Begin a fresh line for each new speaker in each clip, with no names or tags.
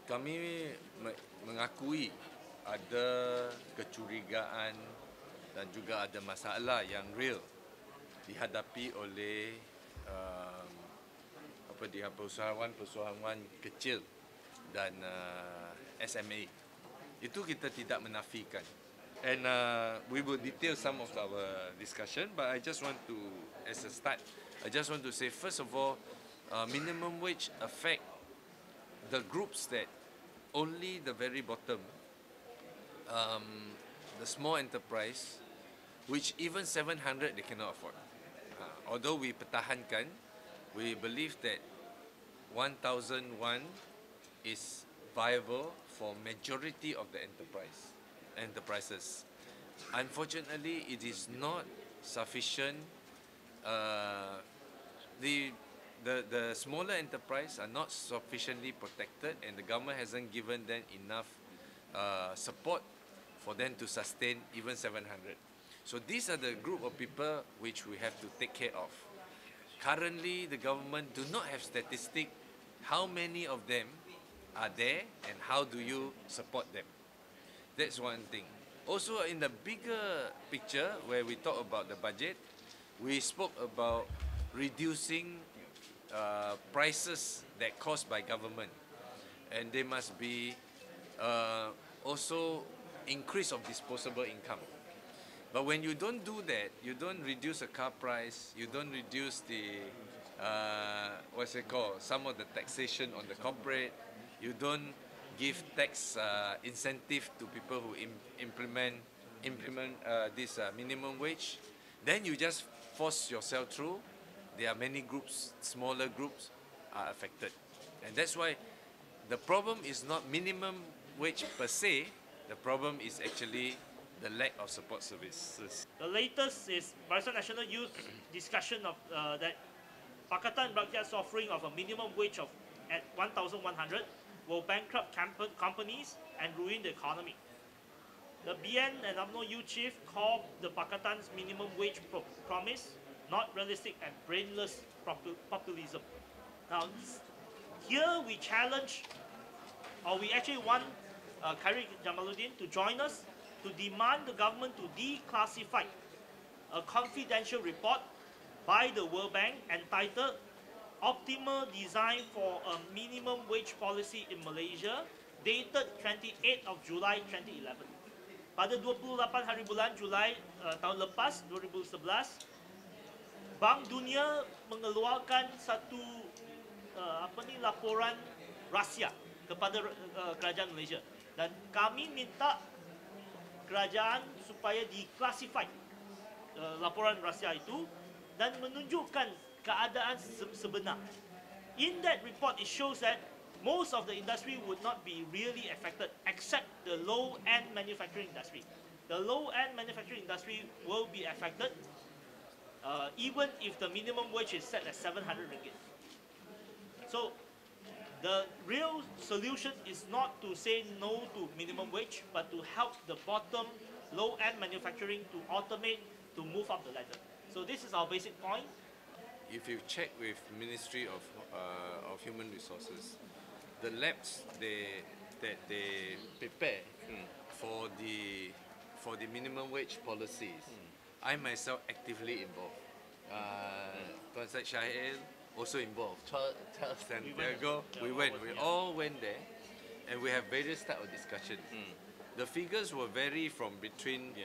Kami mengakui ada kecurigaan dan juga ada masalah yang real dihadapi oleh perusahaan-perusahaan kecil dan SMA. Itu kita tidak menafikan. And we will detail some of our discussion, but I just want to, as a start, I just want to say, first of all, minimum wage affect the groups that only the very bottom, the small enterprise, which even 700 they cannot afford. Although we pertahankan, we believe that 1,001 is viable for majority of the enterprises. Unfortunately, it is not sufficient. The smaller enterprise are not sufficiently protected, and the government hasn't given them enough support for them to sustain even 700. So these are the group of people which we have to take care of. Currently, the government do not have statistics how many of them are there and how do you support them. That's one thing. Also, in the bigger picture, where we talk about the budget, we spoke about reducing prices that caused by government, and there must be also increase of disposable income. But when you don't do that, you don't reduce the car price, you don't reduce the some of the taxation on the corporate, you don't give tax incentive to people who implement this minimum wage, then you just force yourself through. There are many groups, smaller groups are affected. And that's why the problem is not minimum wage per se, the problem is actually the lack of support services.
The latest is Barisan Nasional Youth discussion of that Pakatan Rakyat's offering of a minimum wage of at 1,100 will bankrupt companies and ruin the economy. The BN and UMNO Youth Chief called the Pakatan's minimum wage promise not realistic and brainless populism. Now, here we challenge, or we actually want Khairy to join us to demand the government to declassify a confidential report by the World Bank entitled Optimal Design for a Minimum Wage Policy in Malaysia, dated 28th of July 2011. Pada 28 hari bulan Julai tahun lepas, 2011, Bank Dunia mengeluarkan satu laporan rahsia kepada kerajaan Malaysia, dan kami minta kerajaan supaya diklasifikasi laporan rahsia itu dan menunjukkan keadaan sebenar. In that report, it shows that most of the industry would not be really affected except the low-end manufacturing industry. The low-end manufacturing industry will be affected even if the minimum wage is set at 700 ringgit. So the real solution is not to say no to minimum wage, but to help the bottom low-end manufacturing to automate, to move up the ladder. So this is our basic point.
If you check with Ministry of Human Resources, the labs that they prepare for the minimum wage policies, I myself actively involved. Tuan Syed Shahil also involved. Charles Santiago, we all went there, and we have various type of discussion. The figures will vary from between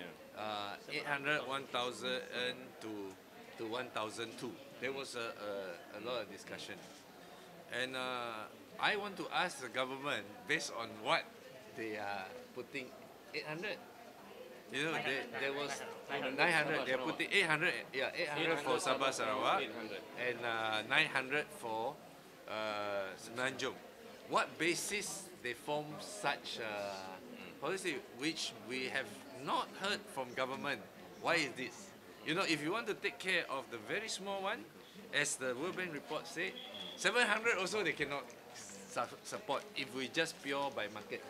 800, 1,000 to 1,002. There was a lot of discussion, and I want to ask the government, based on what they are putting 800. You know, there was 900. They are putting 800. Yeah, 800 for Sabah Sarawak, and 900 for Semenanjung. What basis they form such policy, which we have not heard from government? Why is this? You know, if you want to take care of the very small one, as the World Bank report said, 700 also they cannot support if we just pure by market.